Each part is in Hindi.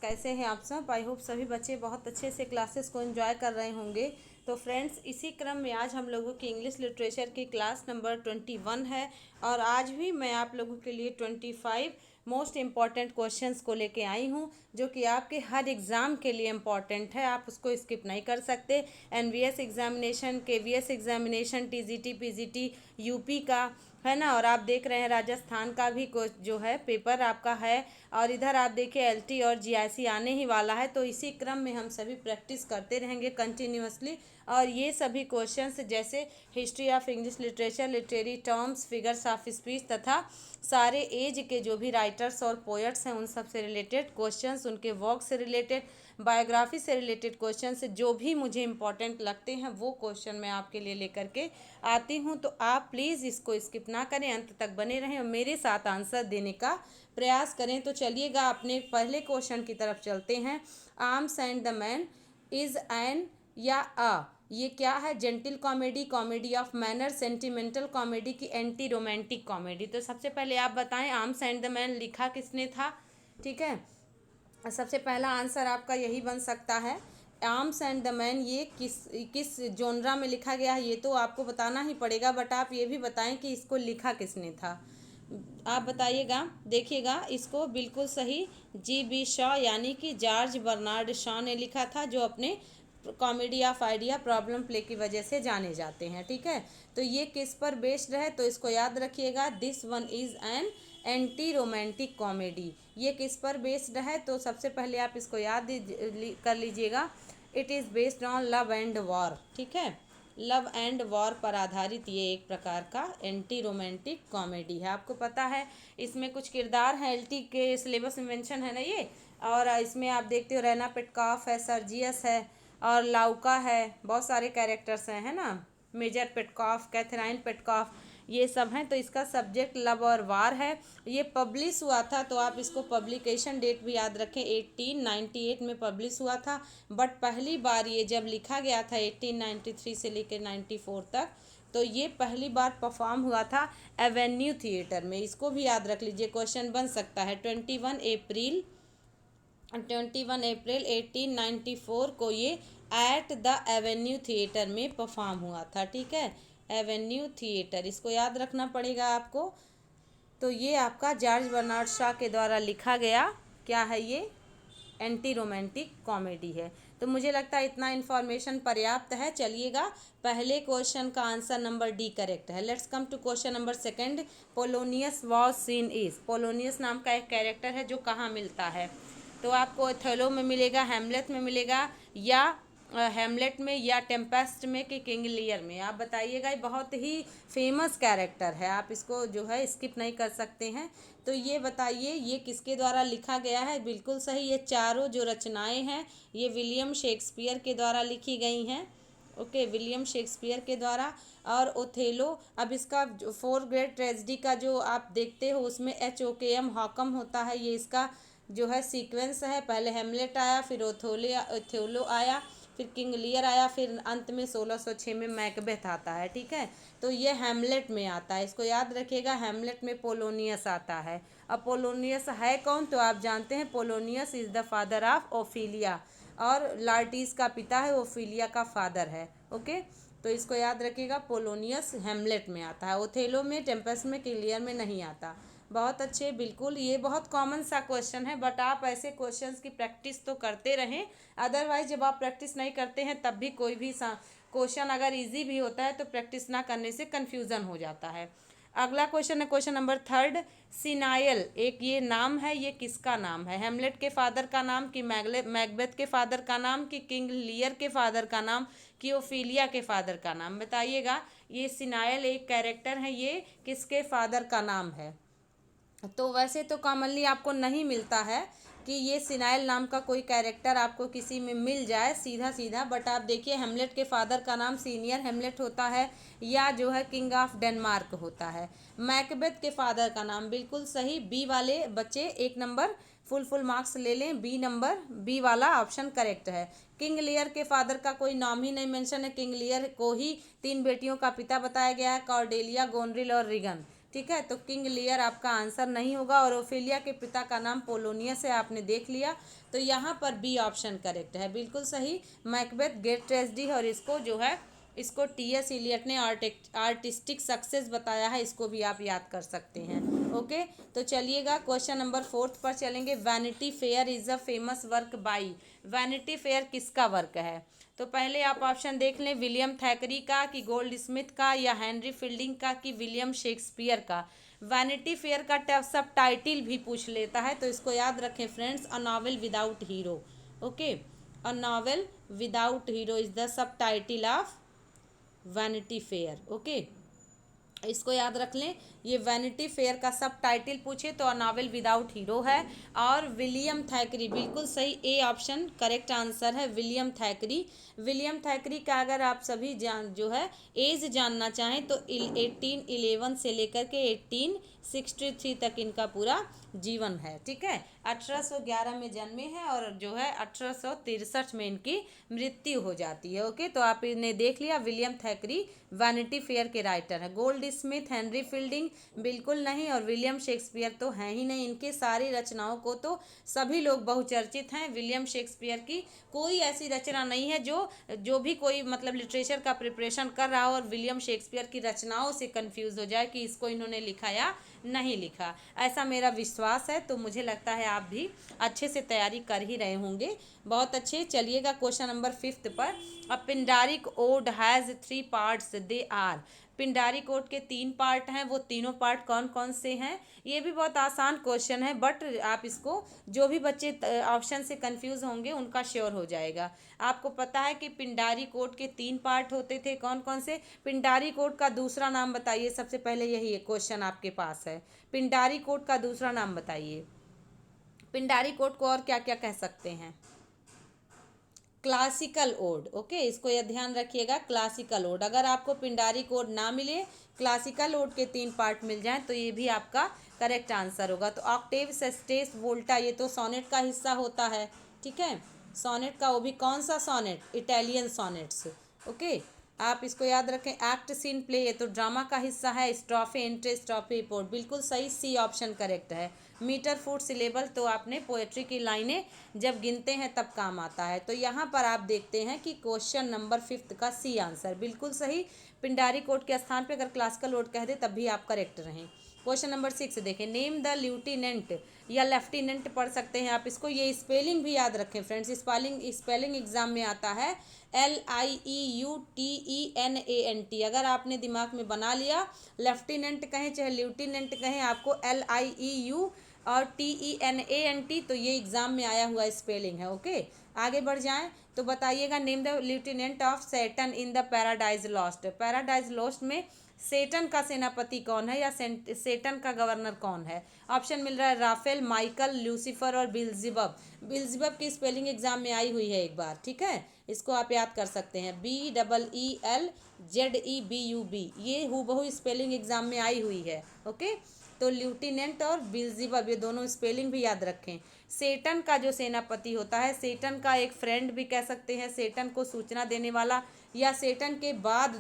कैसे हैं आप सब। आई होप सभी बच्चे बहुत अच्छे से क्लासेस को एंजॉय कर रहे होंगे। तो फ्रेंड्स, इसी क्रम में आज हम लोगों की इंग्लिश लिटरेचर की क्लास नंबर 21 है और आज भी मैं आप लोगों के लिए 25 मोस्ट इम्पॉर्टेंट क्वेश्चंस को लेके आई हूँ, जो कि आपके हर एग्ज़ाम के लिए इम्पॉर्टेंट है। आप उसको स्किप नहीं कर सकते। NVS examination, KVS examination, TGT, PGT, UP का है ना, और आप देख रहे हैं राजस्थान का भी जो है पेपर आपका है, और इधर आप देखिए एलटी और जीआईसी आने ही वाला है। तो इसी क्रम में हम सभी प्रैक्टिस करते रहेंगे कंटिन्यूअसली। और ये सभी क्वेश्चंस जैसे history of English literature, literary terms, figures of speech तथा सारे एज के जो भी राइटर्स और पोएट्स हैं उन सब से रिलेटेड क्वेश्चंस, उनके वर्क से रिलेटेड, बायोग्राफी से रिलेटेड क्वेश्चंस, जो भी मुझे इंपॉर्टेंट लगते हैं वो क्वेश्चन मैं आपके लिए लेकर के आती हूँ। तो आप प्लीज़ इसको स्किप ना करें, अंत तक बने रहें और मेरे साथ आंसर देने का प्रयास करें। तो चलिएगा अपने पहले क्वेश्चन की तरफ चलते हैं। Arms and the man is an या अ, ये क्या है? Gentle comedy, comedy of manner, sentimental comedy की एंटी रोमांटिक कॉमेडी। तो सबसे पहले आप बताएं आर्म्स एंड द मैन लिखा किसने था? ठीक है, सबसे पहला आंसर आपका यही बन सकता है। आर्म्स एंड द मैन ये किस किस जोनरा में लिखा गया है ये तो आपको बताना ही पड़ेगा, बट आप ये भी बताएं कि इसको लिखा किसने था। आप बताइएगा। देखिएगा, इसको बिल्कुल सही जी शॉ यानी कि जॉर्ज बर्नार्ड शॉ ने लिखा था, जो अपने comedy of idea problem play की वजह से जाने जाते हैं। ठीक है, तो ये किस पर बेस्ड है? तो इसको याद रखिएगा, this one is an anti romantic comedy. ये किस पर बेस्ड है? तो सबसे पहले आप इसको याद कर लीजिएगा। It is based on love and war. ठीक है, लव एंड वॉर पर आधारित ये एक प्रकार का एंटी रोमांटिक कॉमेडी है। आपको पता है इसमें कुछ किरदार हैं, एलटी के सिलेबस में मेंशन है ना ये, और इसमें आप देखते हो रैना पेटकॉफ है, सर्जियस है और लाउका है, बहुत सारे कैरेक्टर्स हैं, है ना, मेजर पेटकॉफ, कैथराइन पेटकॉफ, ये सब हैं। तो इसका सब्जेक्ट लव और वार है। ये पब्लिश हुआ था, तो आप इसको पब्लिकेशन डेट भी याद रखें, 1898 में पब्लिश हुआ था। बट पहली बार ये जब लिखा गया था 1893 से लेकर 94 तक, तो ये पहली बार परफॉर्म हुआ था एवेन्यू थिएटर में। इसको भी याद रख लीजिए, क्वेश्चन बन सकता है। 21 अप्रैल 1894 को ये एट द एवेन्यू थिएटर में परफॉर्म हुआ था। ठीक है, एवेन्यू थिएटर, इसको याद रखना पड़ेगा आपको। तो ये आपका जॉर्ज बर्नार्ड शॉ के द्वारा लिखा गया क्या है? ये एंटी रोमांटिक कॉमेडी है। तो मुझे लगता है इतना इन्फॉर्मेशन पर्याप्त है। चलिएगा, पहले क्वेश्चन का आंसर नंबर डी करेक्ट है। Let's come to question number second. Polonius was seen is, Polonius नाम का एक कैरेक्टर है जो कहाँ मिलता है? तो आपको ओथेलो में मिलेगा, हैमलेट में मिलेगा, या हैमलेट में, या टेम्पेस्ट में, कि किंग लियर में? आप बताइएगा। ये बहुत ही फेमस कैरेक्टर है, आप इसको जो है स्किप नहीं कर सकते हैं। तो ये बताइए ये किसके द्वारा लिखा गया है? बिल्कुल सही, ये चारों जो रचनाएं हैं ये विलियम शेक्सपियर के द्वारा लिखी गई हैं। ओके, विलियम शेक्सपियर के द्वारा। और ओथेलो, अब इसका जो 4 ग्रेट ट्रेजेडी का जो आप देखते हो उसमें HOKM हॉकम होता है, ये इसका जो है सीक्वेंस है। पहले हेमलेट आया, फिर ओथेलो आया, फिर किंग लियर आया, फिर अंत में 1606 में मैकबेथ आता है। ठीक है, तो ये हैमलेट में आता है, इसको याद रखिएगा। हैमलेट में पोलोनियस आता है। अब पोलोनियस है कौन? तो आप जानते हैं, Polonius is the father of Ophelia, और लार्टिस का पिता है, ओफिलिया का फादर है। ओके, तो इसको याद रखिएगा, पोलोनियस हैमलेट में आता है, ओथेलो में, टेम्पेस्ट में, किंग लियर में नहीं आता। बहुत अच्छे, बिल्कुल ये बहुत कॉमन सा क्वेश्चन है, बट आप ऐसे क्वेश्चंस की प्रैक्टिस तो करते रहें। अदरवाइज जब आप प्रैक्टिस नहीं करते हैं तब भी कोई भी क्वेश्चन अगर इजी भी होता है तो प्रैक्टिस ना करने से कन्फ्यूज़न हो जाता है। अगला क्वेश्चन है क्वेश्चन नंबर थर्ड। सिनायल एक ये नाम है, ये किसका नाम है? हैमलेट के फादर का नाम, कि मैकबेथ के फादर का नाम, कि किंग लियर के फादर का नाम, कि ओफिलिया के फादर का नाम? बताइएगा। ये सिनायल एक कैरेक्टर है, ये किसके फादर का नाम है? तो वैसे तो कॉमनली आपको नहीं मिलता है कि ये सिनाइल नाम का कोई कैरेक्टर आपको किसी में मिल जाए सीधा सीधा, बट आप देखिए हेमलेट के फादर का नाम सीनियर हेमलेट होता है, या जो है किंग ऑफ डेनमार्क होता है। मैकबेथ के फादर का नाम बिल्कुल सही। बी वाले बच्चे 1 नंबर फुल मार्क्स ले लें, बी वाला ऑप्शन करेक्ट है। किंग लियर के फादर का कोई नाम ही नहीं मेंशन है। किंग लियर को ही 3 बेटियों का पिता बताया गया है, कॉर्डेलिया, गोनरिल और रिगन। ठीक है, तो किंग लियर आपका आंसर नहीं होगा। और ओफेलिया के पिता का नाम पोलोनियस है, आपने देख लिया। तो यहाँ पर बी ऑप्शन करेक्ट है, बिल्कुल सही। मैकबेथ गेट ट्रेजेडी, और इसको जो है इसको टी.एस. इलियट ने आर्टिस्टिक सक्सेस बताया है, इसको भी आप याद कर सकते हैं। ओके, तो चलिएगा क्वेश्चन नंबर 4 पर चलेंगे। Vanity fair is a famous work by, vanity fair किसका वर्क है? तो पहले आप ऑप्शन देख लें, विलियम थैकरी का, कि गोल्ड स्मिथ का, या हेनरी फील्डिंग का, कि विलियम शेक्सपियर का। वैनिटी फेयर का सब टाइटिल भी पूछ लेता है, तो इसको याद रखें friends, a novel without hero. Okay, a novel without hero is the sub title of vanity fair. Okay, इसको याद रख लें। ये वैनिटी फेयर का सब टाइटिल पूछे तो अ नॉवेल विदाउट हीरो है। और विलियम थैकरी, बिल्कुल सही, ए ऑप्शन करेक्ट आंसर है, विलियम थैकरी। विलियम थैकरी का अगर आप सभी जो है एज जानना चाहें तो 1811 से लेकर के 1863 तक इनका पूरा जीवन है। ठीक है, 1811 में जन्मे हैं और जो है 1863 में इनकी मृत्यु हो जाती है। ओके, तो आप इन्हें देख लिया, विलियम थैकरी वैनिटी फेयर के राइटर है। गोल्ड स्मिथ, हेनरी फील्डिंग बिल्कुल नहीं, और विलियम शेक्सपियर तो हैं ही नहीं। इनके सारी रचनाओं को तो सभी लोग बहुचर्चित हैं। विलियम शेक्सपियर की कोई ऐसी रचना नहीं है जो भी कोई मतलब लिटरेचर का प्रिपरेशन कर रहा हो और विलियम शेक्सपियर की रचनाओं से कंफ्यूज हो जाए कि इसको इन्होंने लिखा या नहीं लिखा, ऐसा मेरा विश्वास है। तो मुझे लगता है आप भी अच्छे से तैयारी कर ही रहे होंगे। बहुत अच्छे, चलिएगा क्वेश्चन नंबर 5 पर। A Pindaric ode has 3 parts, they are. Pindaric ode के 3 पार्ट हैं, वो तीनों पार्ट कौन कौन से हैं? ये भी बहुत आसान क्वेश्चन है, बट आप इसको, जो भी बच्चे ऑप्शन से कंफ्यूज होंगे उनका श्योर हो जाएगा। आपको पता है कि पिंडारी कोड के 3 पार्ट होते थे, कौन कौन से? पिंडारी कोड का दूसरा नाम बताइए, सबसे पहले यही क्वेश्चन आपके पास है। पिंडारी कोड का दूसरा नाम बताइए। पिंडारी कोड को और क्या क्या कह सकते हैं? Classical odd. ओके, इसको यह ध्यान रखिएगा, क्लासिकल ओड। अगर आपको पिंडारी कोड ना मिले, क्लासिकल ओड के 3 पार्ट मिल जाएं, तो ये भी आपका करेक्ट आंसर होगा। तो ऑक्टेव, सेस्टेस, वोल्टा, ये तो सोनेट का हिस्सा होता है। ठीक है, सोनेट का, वो भी कौन सा सोनेट? Italian sonnets. ओके, आप इसको याद रखें। एक्ट, सीन, प्ले, ये तो ड्रामा का हिस्सा है। स्ट्रोफे, इंट्रे, स्ट्रोफे, पोर्ट, बिल्कुल सही, सी ऑप्शन करेक्ट है। मीटर, फुट, सिलेबल तो आपने पोएट्री की लाइनें जब गिनते हैं तब काम आता है। तो यहाँ पर आप देखते हैं कि क्वेश्चन नंबर 5 का सी आंसर बिल्कुल सही। पिंडारी कोड के स्थान पे अगर क्लासिकल ओड कह दे तब भी आप करेक्ट रहें। क्वेश्चन नंबर 6 देखें, नेम द ल्यूटिनेंट, या लेफ्टिनेंट पढ़ सकते हैं आप इसको। ये स्पेलिंग भी याद रखें फ्रेंड्स, स्पेलिंग एग्जाम में आता है, LIEUTENANT। अगर आपने दिमाग में बना लिया, लेफ्टिनेंट कहें चाहे ल्यूटिनेंट कहें, आपको LIEU और TENANT, तो ये एग्जाम में आया हुआ स्पेलिंग है। ओके, आगे बढ़ जाएं तो बताइएगा, name the lieutenant of Satan in the Paradise Lost. Paradise Lost में सेटन का सेनापति कौन है, या सेटन का गवर्नर कौन है? ऑप्शन मिल रहा है, राफेल, माइकल, लूसीफर और बिल्जिबब। बिल्जिबब की स्पेलिंग एग्जाम में आई हुई है एक बार। ठीक है, इसको आप याद कर सकते हैं, BEELZEBUB, ये हूबहू स्पेलिंग एग्जाम में आई हुई है। ओके, तो ल्यूटिनेंट और बिल्जिबब, ये दोनों स्पेलिंग भी याद रखें। सेटन का जो सेनापति होता है, सेटन का एक फ्रेंड भी कह सकते हैं, सेटन को सूचना देने वाला, या सेटन के बाद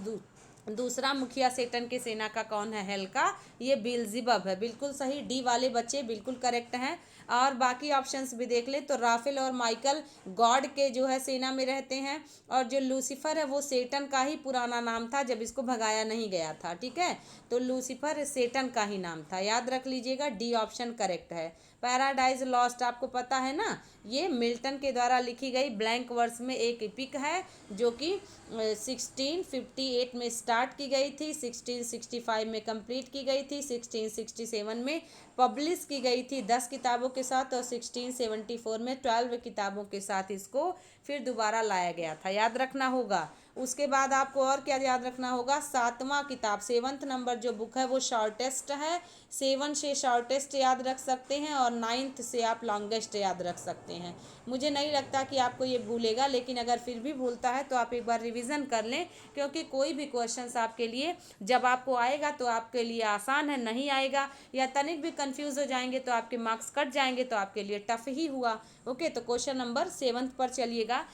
दूसरा मुखिया सेटन के सेना का कौन है? हेल्का, ये बिल्जिबब है, बिल्कुल सही। डी वाले बच्चे बिल्कुल करेक्ट हैं। और बाकी ऑप्शंस भी देख ले तो राफेल और माइकल गॉड के जो है सेना में रहते हैं, और जो लूसीफर है वो सेटन का ही पुराना नाम था जब इसको भगाया नहीं गया था। ठीक है, तो लूसीफर सेटन का ही नाम था, याद रख लीजिएगा, डी ऑप्शन करेक्ट है। पैराडाइज लॉस्ट आपको पता है ना, ये मिल्टन के द्वारा लिखी गई ब्लैंक वर्स में एक एपिक है, जो कि 1658 में स्टार्ट की गई थी, 1665 में कंप्लीट की गई थी, 1667 में पब्लिश की गई थी 10 किताबों के साथ, और 1674 में 12 किताबों के साथ इसको फिर दोबारा लाया गया था, याद रखना होगा। उसके बाद आपको और क्या याद रखना होगा, 7वां किताब, 7th नंबर जो बुक है वो शॉर्टेस्ट है, 7 से शॉर्टेस्ट याद रख सकते हैं, और 9th से आप लॉन्गेस्ट याद रख सकते हैं। मुझे नहीं लगता कि आपको ये भूलेगा, लेकिन अगर फिर भी भूलता है तो आप एक बार रिवीजन कर लें, क्योंकि कोई भी क्वेश्चंस आपके लिए जब आपको आएगा तो आपके लिए आसान है, नहीं आएगा या तनिक भी कंफ्यूज हो जाएंगे तो आपके मार्क्स कट जाएंगे, तो आपके लिए टफ ही हुआ। ओके, तो क्वेश्चन नंबर 7 पर चलिएगा,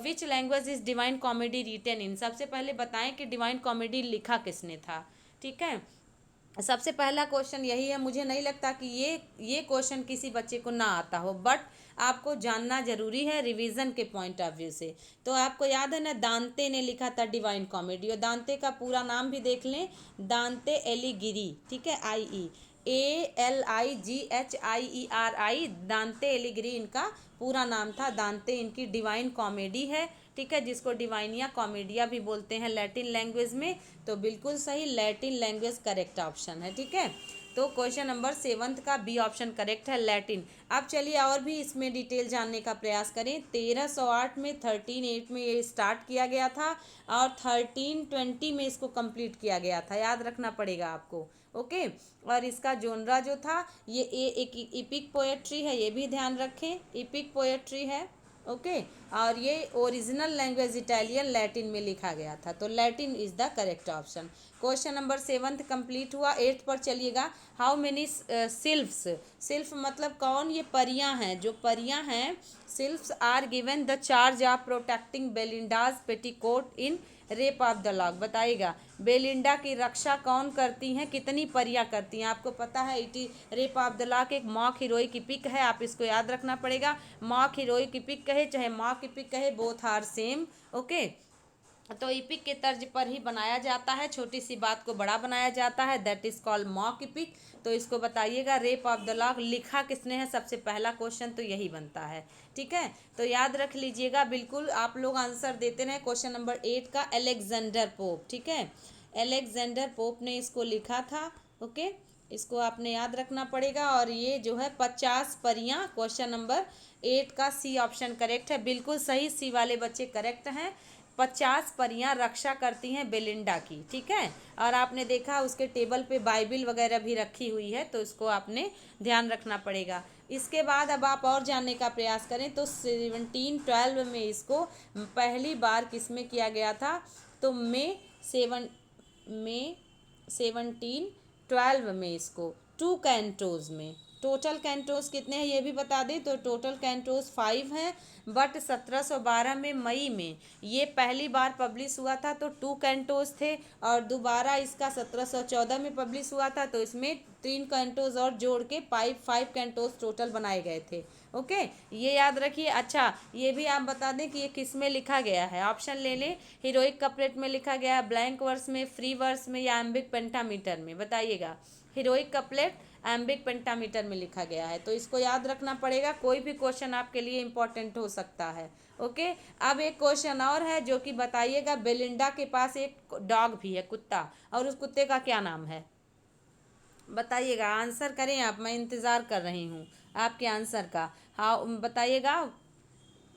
which language is Divine Comedy written in. सबसे पहले बताएं कि डिवाइन कॉमेडी लिखा किसने था। ठीक है, सबसे पहला क्वेश्चन यही है। मुझे नहीं लगता कि ये क्वेश्चन किसी बच्चे को ना आता हो, बट आपको जानना जरूरी है रिवीजन के पॉइंट ऑफ व्यू से। तो आपको याद है ना, दांते ने लिखा था डिवाइन कॉमेडी, और दांते का पूरा नाम भी देख लें, दांते एलिगिरी, ठीक है, ALIGHIERI, दांते एलिगिरी इनका पूरा नाम था। दांते इनकी डिवाइन कॉमेडी है, ठीक है, जिसको डिवाइनिया कॉमेडिया भी बोलते हैं लैटिन लैंग्वेज में। तो बिल्कुल सही, लैटिन लैंग्वेज करेक्ट ऑप्शन है, ठीक है। तो क्वेश्चन नंबर 7 का बी ऑप्शन करेक्ट है, लैटिन। अब चलिए और भी इसमें डिटेल जानने का प्रयास करें। 1308 में 1308 में ये स्टार्ट किया गया था, और 1320 में इसको कंप्लीट किया गया था, याद रखना पड़ेगा आपको। ओके। और इसका जोनरा जो था ये एक इपिक पोएट्री है, ये भी ध्यान रखें, इपिक पोएट्री है। ओके। और ये ओरिजिनल लैंग्वेज इटालियन लैटिन में लिखा गया था, तो Latin is the correct option. Question number 7 complete हुआ। 8 पर चलिएगा। हाउ मेनी सिल्फ्स, सिल्फ मतलब कौन, ये परियां हैं, जो परियां हैं sylphs are given the charge of protecting Belinda's petticoat in Rape of the Lock. बताइएगा बेलिंडा की रक्षा कौन करती हैं, कितनी परियां करती हैं। आपको पता है इटी रेप ऑफ द लॉग एक मॉक हीरोइक की पिक है, आप इसको याद रखना पड़ेगा। मॉक हीरोइक की पिक कहे चाहे मॉक की पिक कहे, बोथ आर सेम। ओके। तो इपिक के तर्ज पर ही बनाया जाता है, छोटी सी बात को बड़ा बनाया जाता है, that is called mock EPIC. तो इसको बताइएगा रेप ऑफ द लॉग लिखा किसने है, सबसे पहला क्वेश्चन तो यही बनता है, ठीक है। तो याद रख लीजिएगा, बिल्कुल आप लोग आंसर देते रहे। क्वेश्चन नंबर 8 का अलेक्जेंडर पोप, ठीक है, अलेक्जेंडर पोप ने इसको लिखा था। ओके, इसको आपने याद रखना पड़ेगा। और ये जो है 50 परियां, क्वेश्चन नंबर 8 का सी ऑप्शन करेक्ट है, बिल्कुल सही, सी वाले बच्चे करेक्ट हैं। 50 परियां रक्षा करती हैं बेलिंडा की, ठीक है। और आपने देखा उसके टेबल पे बाइबिल वगैरह भी रखी हुई है, तो इसको आपने ध्यान रखना पड़ेगा। इसके बाद अब आप और जानने का प्रयास करें तो 1712 में इसको पहली बार किसमें किया गया था, तो मे 1712 में इसको 2 कैंटोज में, टोटल कैंटोज कितने हैं ये भी बता दें, तो टोटल कैंटोज 5 हैं। बट 1712 में मई में ये पहली बार पब्लिश हुआ था, तो 2 कैंटोज थे। और दोबारा इसका 1714 में पब्लिश हुआ था, तो इसमें 3 कैंटोज और जोड़ के 5 कैंटोज टोटल बनाए गए थे। ओके, ये याद रखिए। अच्छा, ये भी आप बता दें कि ये किस में लिखा गया है, ऑप्शन ले लें। हीरोइक कपलेट में लिखा गया है, ब्लैंक वर्स में, फ्री वर्स में, या एम्बिक पेंटामीटर में। बताइएगा, हीरोइक कपलेट एम्बिक पेंटामीटर में लिखा गया है, तो इसको याद रखना पड़ेगा। कोई भी क्वेश्चन आपके लिए इंपॉर्टेंट हो सकता है। ओके। अब एक क्वेश्चन और है जो कि बताइएगा, बेलिंडा के पास एक डॉग भी है, कुत्ता, और उस कुत्ते का क्या नाम है। बताइएगा, आंसर करें आप, मैं इंतज़ार कर रही हूँ आपके आंसर का। हाँ बताइएगा,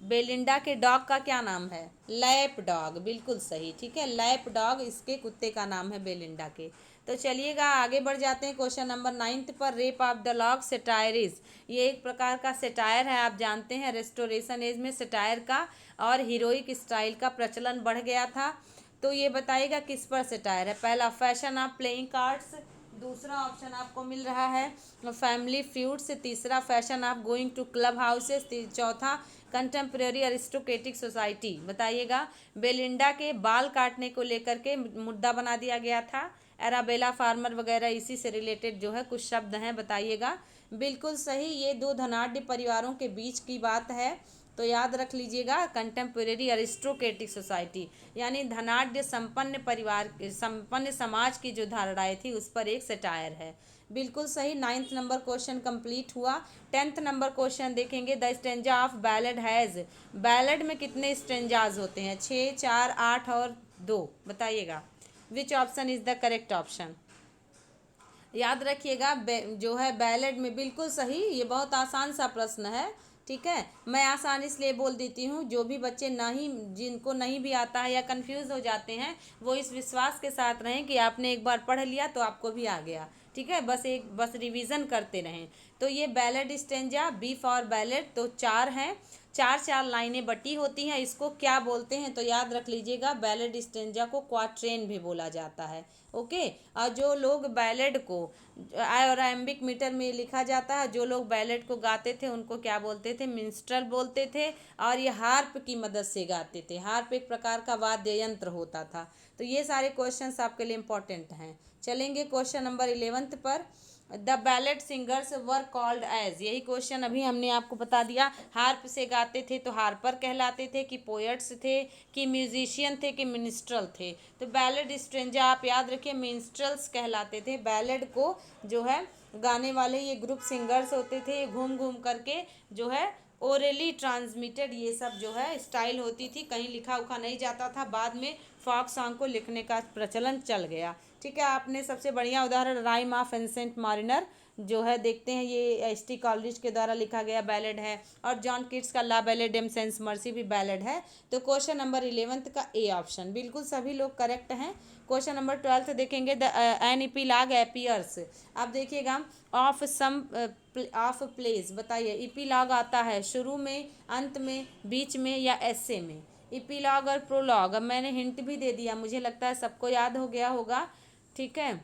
बेलिंडा के डॉग का क्या नाम है, लैप डॉग, बिल्कुल सही, ठीक है, लैप डॉग इसके कुत्ते का नाम है बेलिंडा के। तो चलिएगा आगे बढ़ जाते हैं क्वेश्चन नंबर 9 पर। रेप ऑफ द लॉग सेटायरिस, ये एक प्रकार का सेटायर है, आप जानते हैं रेस्टोरेशन एज में सेटायर का और हीरोइक स्टाइल का प्रचलन बढ़ गया था। तो ये बताइएगा किस पर सेटायर है। पहला, फैशन ऑफ प्लेइंग कार्ड्स, दूसरा ऑप्शन आपको मिल रहा है फैमिली फ्यूड्स, तीसरा fashion of going to club houses, चौथा कंटेम्प्रेरी अरिस्टोक्रेटिक सोसाइटी। बताइएगा, बेलिंडा के बाल काटने को लेकर के मुद्दा बना दिया गया था, एराबेला फार्मर वगैरह इसी से रिलेटेड जो है कुछ शब्द हैं, बताइएगा। बिल्कुल सही, ये दो धनाढ़ परिवारों के बीच की बात है, तो याद रख लीजिएगा कंटेम्प्रेरी अरिस्टोक्रेटिक सोसाइटी, यानी धनाढ़ संपन्न परिवार, संपन्न समाज की जो धारणाएं थी उस पर एक सटायर है। बिल्कुल सही, 9th नंबर क्वेश्चन कंप्लीट हुआ। 10th नंबर क्वेश्चन देखेंगे, the stanza of ballad has, ballad में कितने स्टेंजाज होते हैं, 6, 4, 8 और 2। बताइएगा which option is the correct option. याद रखिएगा जो है बैलेड में, बिल्कुल सही, ये बहुत आसान सा प्रश्न है, ठीक है। मैं आसान इसलिए बोल देती हूँ, जो भी बच्चे नहीं, जिनको नहीं भी आता है या कंफ्यूज हो जाते हैं, वो इस विश्वास के साथ रहें कि आपने एक बार पढ़ लिया तो आपको भी आ गया, ठीक है, बस रिवीजन करते रहें। तो ये ballad stanza, B for ballad, तो 4 हैं, 4 लाइनें बटी होती हैं, इसको क्या बोलते हैं, तो याद रख लीजिएगा बैलेड स्टेंजा को क्वाट्रेन भी बोला जाता है। ओके। और जो लोग बैलेड को और एम्बिक मीटर में लिखा जाता है, जो लोग बैलेड को गाते थे उनको क्या बोलते थे, मिंस्ट्रल बोलते थे। और ये हार्प की मदद से गाते थे, हार्प एक प्रकार का वाद्य यंत्र होता था। तो ये सारे क्वेश्चंस आपके लिए इंपॉर्टेंट हैं। चलेंगे क्वेश्चन नंबर 11 पर। The ballad singers were called as, यही क्वेश्चन अभी हमने आपको बता दिया। हार्प से गाते थे तो हार्पर कहलाते थे, कि पोएट्स थे, कि म्यूजिशियन थे, कि मिनिस्ट्रल थे। तो बैलेड स्ट्रेंजर आप याद रखिए मिनिस्ट्रल्स कहलाते थे। बैलेड को जो है गाने वाले ये ग्रुप सिंगर्स होते थे, घूम घूम करके जो है ओरली ट्रांसमिटेड ये सब जो है स्टाइल होती थी, कहीं लिखा उखा नहीं जाता था। बाद में फोक सॉन्ग को लिखने का प्रचलन चल गया। ठीक है, आपने सबसे बढ़िया उदाहरण राइम ऑफ एंसेंट मारिनर जो है देखते हैं, ये एच टी कॉलरिज के द्वारा लिखा गया बैलेड है। और जॉन किट्स का ला बैलेडम सेंस मर्सी भी बैलेड है। तो क्वेश्चन नंबर 11 का ए ऑप्शन बिल्कुल सभी लोग करेक्ट हैं। क्वेश्चन नंबर 12 देखेंगे। द एन इपीलॉग एपियर्स, आप देखिएगा ऑफ सम ऑफ प्लेस, बताइए इपीलॉग आता है शुरू में, अंत में, बीच में या एसे में। इपीलॉग और प्रोलॉग, अब मैंने हिंट भी दे दिया, मुझे लगता है सबको याद हो गया होगा। ठीक है,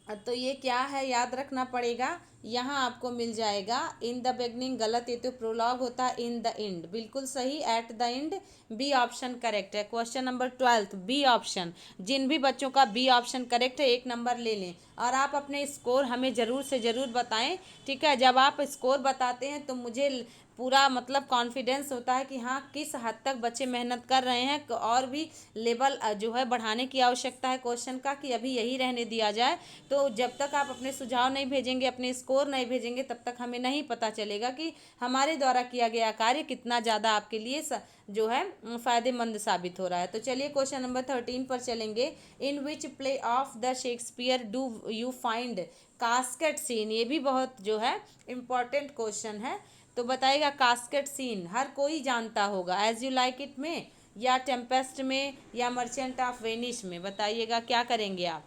तो ये क्या है याद रखना पड़ेगा। यहाँ आपको मिल जाएगा इन द बिगनिंग, गलत, ये तो प्रोलॉग होता है। इन द एंड बिल्कुल सही, at the end B option correct है। क्वेश्चन नंबर 12 बी ऑप्शन, जिन भी बच्चों का बी ऑप्शन करेक्ट है 1 नंबर ले लें। और आप अपने स्कोर हमें ज़रूर से ज़रूर बताएं। ठीक है, जब आप स्कोर बताते हैं तो मुझे पूरा मतलब कॉन्फिडेंस होता है कि हाँ किस हद तक बच्चे मेहनत कर रहे हैं, और भी लेवल जो है बढ़ाने की आवश्यकता है क्वेश्चन का, कि अभी यही रहने दिया जाए। तो जब तक आप अपने सुझाव नहीं भेजेंगे, अपने स्कोर नहीं भेजेंगे, तब तक हमें नहीं पता चलेगा कि हमारे द्वारा किया गया कार्य कितना ज़्यादा आपके लिए जो है फ़ायदेमंद साबित हो रहा है। तो चलिए क्वेश्चन नंबर 13 पर चलेंगे। In which play of the Shakespeare do you find casket scene, ये भी बहुत जो है इम्पॉर्टेंट क्वेश्चन है। तो बताइएगा कास्केट सीन हर कोई जानता होगा, एज यू लाइक इट में, या टेम्पेस्ट में, या मर्चेंट ऑफ वेनिस में। बताइएगा क्या करेंगे आप।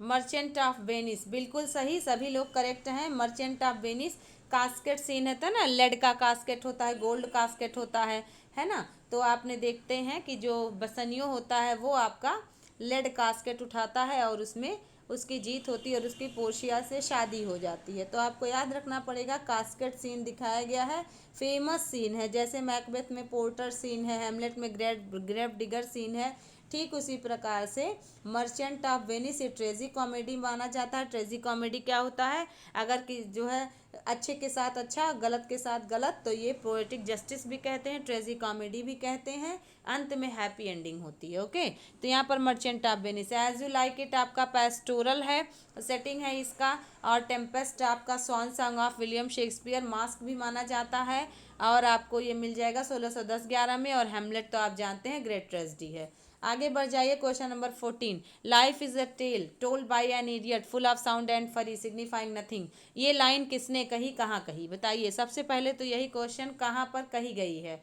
मर्चेंट ऑफ वेनिस बिल्कुल सही, सभी लोग करेक्ट हैं। Merchant of Venice casket scene है तो ना, लेड का कास्केट होता है, गोल्ड कास्केट होता है ना। तो आपने देखते हैं कि जो बसनियो होता है वो आपका लेड कास्केट उठाता है, और उसमें उसकी जीत होती है और उसकी पोर्शिया से शादी हो जाती है। तो आपको याद रखना पड़ेगा कास्केट सीन दिखाया गया है, फेमस सीन है। जैसे मैकबेथ में पोर्टर सीन है, हेमलेट में ग्रेव डिगर सीन है, ठीक उसी प्रकार से मर्चेंट ऑफ वेनिस ये ट्रेजी कॉमेडी माना जाता है। ट्रेजी कॉमेडी क्या होता है, अगर कि जो है अच्छे के साथ अच्छा, गलत के साथ गलत, तो ये पोएटिक जस्टिस भी कहते हैं, ट्रेजी कॉमेडी भी कहते हैं। अंत में हैप्पी एंडिंग होती है। ओके, तो यहाँ पर Merchant of Venice, As You Like It आपका पेस्टोरल है, सेटिंग है इसका। और टेम्पेस्ट आपका swan song of William Shakespeare, masque भी माना जाता है। और आपको ये मिल जाएगा 1610-11 में। और हेमलेट तो आप जानते हैं ग्रेट ट्रेजेडी है। आगे बढ़ जाइए question number 14। Life is a tale told by an idiot full of sound and fury signifying nothing, ये लाइन किसने कही, कहाँ कही, बताइए। सबसे पहले तो यही क्वेश्चन कहाँ पर कही गई है,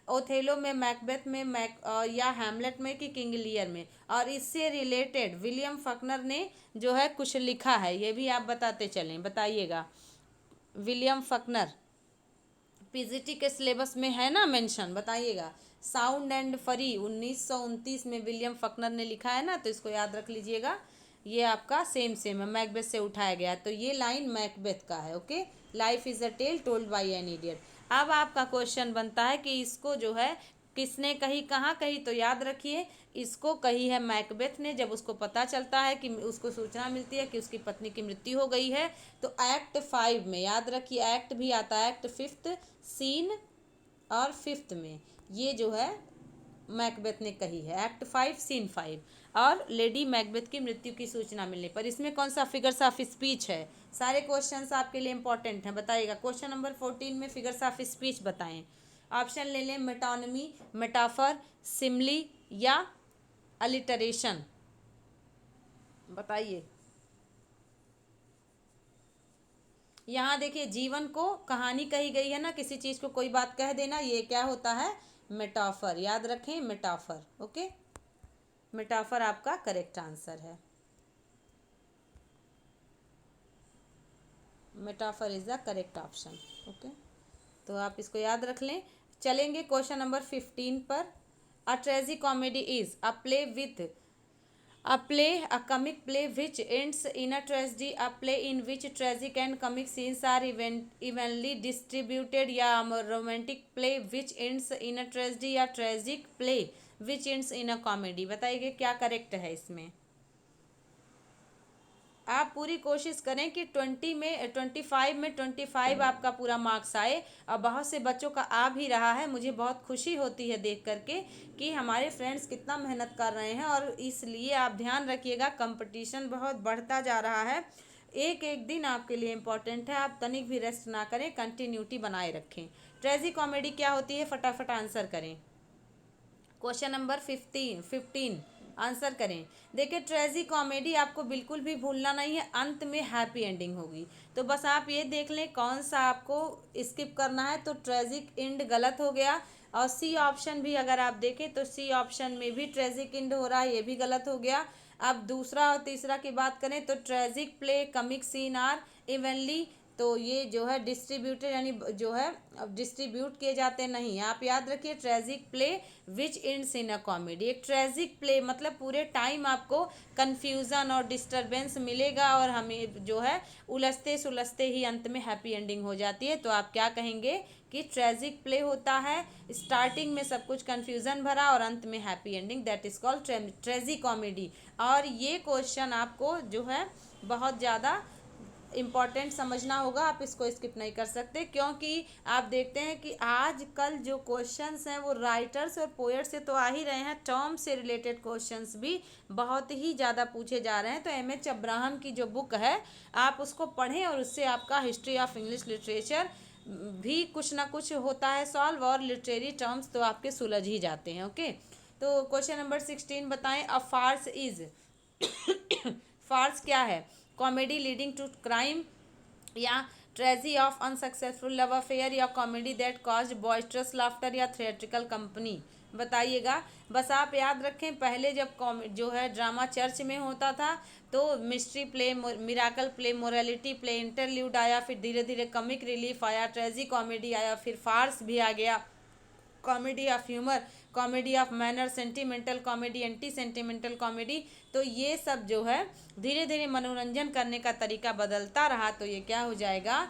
ओथेलो में, मैकबेथ में, या हैमलेट में, कि किंग लियर में। और इससे रिलेटेड विलियम फकनर ने जो है कुछ लिखा है, ये भी आप बताते चलें, बताइएगा। विलियम फकनर पीजीटी के सिलेबस में है ना मेंशन, बताइएगा। साउंड एंड फरी 1929 में विलियम फकनर ने लिखा है ना, तो इसको याद रख लीजिएगा। ये आपका सेम सेम है, मैकबेथ से उठाया गया है। तो ये लाइन मैकबेथ का है। Okay, life is a tale told by an idiot. अब आपका क्वेश्चन बनता है कि इसको जो है किसने कही, कहाँ कही, तो याद रखिए इसको कही है मैकबेथ ने। जब उसको पता चलता है कि उसको सूचना मिलती है कि उसकी पत्नी की मृत्यु हो गई है, तो एक्ट 5 में, याद रखिए एक्ट भी आता है, एक्ट 5 सीन और 5 में, ये जो है मैकबेथ ने कही है, एक्ट 5 सीन 5। और लेडी मैकबेथ की मृत्यु की सूचना मिलने पर, इसमें कौन सा फिगर्स ऑफ स्पीच है। सारे क्वेश्चंस आपके लिए इंपॉर्टेंट हैं, बताइएगा। क्वेश्चन नंबर 14 में फिगर्स ऑफ स्पीच बताएं। ऑप्शन ले लें, मेटोनमी, मेटाफर, सिमली या अलिटरेशन, बताइए। यहाँ देखिए जीवन को कहानी कही गई है ना, किसी चीज़ को कोई बात कह देना, ये क्या होता है, मेटाफर, याद रखें मेटाफर। ओके, मेटाफर आपका करेक्ट आंसर है। Metaphor is the correct option. Okay, तो आप इसको याद रख लें। चलेंगे क्वेश्चन नंबर 15 पर। A tragicomedy is a play with a play, a comic play which ends in a tragedy, a play in which tragic and comic scenes are evenly distributed, या romantic play which ends in a tragedy, या tragic play which ends in a comedy. बताइए क्या करेक्ट है इसमें। आप पूरी कोशिश करें कि 25 में आपका पूरा मार्क्स आए, और बहुत से बच्चों का आ भी रहा है। मुझे बहुत खुशी होती है देख करके कि हमारे फ्रेंड्स कितना मेहनत कर रहे हैं, और इसलिए आप ध्यान रखिएगा कंपटीशन बहुत बढ़ता जा रहा है। एक एक दिन आपके लिए इम्पोर्टेंट है, आप तनिक भी रेस्ट ना करें, कंटिन्यूटी बनाए रखें। ट्रेजी कॉमेडी क्या होती है, फटाफट आंसर करें। क्वेश्चन नंबर 15 आंसर करें। देखिए ट्रेजी कॉमेडी आपको बिल्कुल भी भूलना नहीं है, अंत में हैप्पी एंडिंग होगी। तो बस आप ये देख लें कौन सा आपको स्किप करना है। तो ट्रेजिक एंड गलत हो गया, और सी ऑप्शन भी अगर आप देखें तो सी ऑप्शन में भी ट्रेजिक एंड हो रहा है, ये भी गलत हो गया। अब दूसरा और तीसरा की बात करें तो tragic play comic scene are evenly, तो ये जो है डिस्ट्रीब्यूटेड, यानी जो है अब डिस्ट्रीब्यूट किए जाते नहीं। आप याद रखिए tragic play which ends in a comedy. एक ट्रेजिक प्ले मतलब पूरे टाइम आपको कन्फ्यूज़न और डिस्टरबेंस मिलेगा, और हमें जो है उलझते सुलझते ही अंत में हैप्पी एंडिंग हो जाती है। तो आप क्या कहेंगे कि ट्रेजिक प्ले होता है, स्टार्टिंग में सब कुछ कन्फ्यूज़न भरा और अंत में happy ending, that is called ट्रेजी comedy. और ये क्वेश्चन आपको जो है बहुत ज़्यादा इम्पॉर्टेंट समझना होगा, आप इसको स्किप नहीं कर सकते, क्योंकि आप देखते हैं कि आजकल जो क्वेश्चंस हैं वो राइटर्स और पोएट से तो आ ही रहे हैं, टर्म से रिलेटेड क्वेश्चंस भी बहुत ही ज़्यादा पूछे जा रहे हैं। तो एम एच अब्राहम की जो बुक है आप उसको पढ़ें, और उससे आपका हिस्ट्री ऑफ इंग्लिश लिटरेचर भी कुछ ना कुछ होता है सॉल्व, और लिटरेरी टर्म्स तो आपके सुलझ ही जाते हैं। ओके, तो क्वेश्चन नंबर 16 बताएं। अ फार्स इज फार्स क्या है, कॉमेडी लीडिंग टू क्राइम, या ट्रेजी ऑफ अनसक्सेसफुल लव अफेयर, या कॉमेडी दैट कॉज्ड बॉयस्ट्रस लाफ्टर, या थिएट्रिकल कंपनी। बताइएगा। बस आप याद रखें पहले जब जो है ड्रामा चर्च में होता था तो mystery play, miracle play, morality play, interlude आया, फिर धीरे धीरे कॉमिक रिलीफ आया, ट्रेजी कॉमेडी आया, फिर फार्स भी आ गया, comedy of humour, comedy of manner, sentimental comedy, anti sentimental comedy. तो ये सब जो है धीरे धीरे मनोरंजन करने का तरीका बदलता रहा। तो ये क्या हो जाएगा,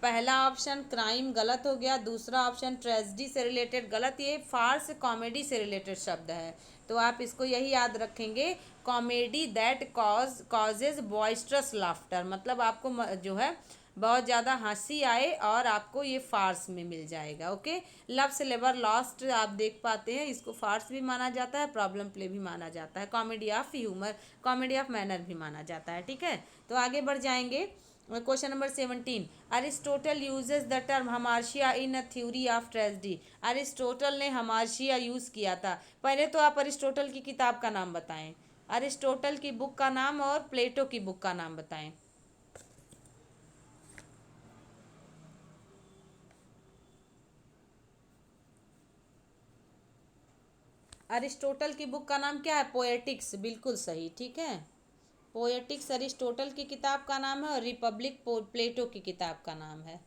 पहला ऑप्शन क्राइम गलत हो गया, दूसरा ऑप्शन ट्रेजिडी से रिलेटेड गलत, ये फार्स कॉमेडी से रिलेटेड शब्द है। तो आप इसको यही याद रखेंगे, कॉमेडी दैट कॉजेज बॉयस्ट्रस लाफ्टर, मतलब आपको जो है बहुत ज़्यादा हंसी आए, और आपको ये फार्स में मिल जाएगा। ओके, लव से लेबर लॉस्ट आप देख पाते हैं, इसको फार्स भी माना जाता है, प्रॉब्लम प्ले भी माना जाता है, comedy of humour, comedy of manner भी माना जाता है। ठीक है, तो आगे बढ़ जाएंगे। Question number 17, Aristotle uses the term hamartia in a theory of tragedy. Aristotle ने हमार्शिया यूज़ किया था। पहले तो आप अरिस्टोटल की किताब का नाम बताएं, अरिस्टोटल की बुक का नाम और प्लेटो की बुक का नाम बताएं। अरिस्टोटल की बुक का नाम क्या है, पोएटिक्स, बिल्कुल सही। ठीक है, पोएटिक्स अरिस्टोटल की किताब का नाम है, और रिपब्लिक प्लेटो की किताब का नाम है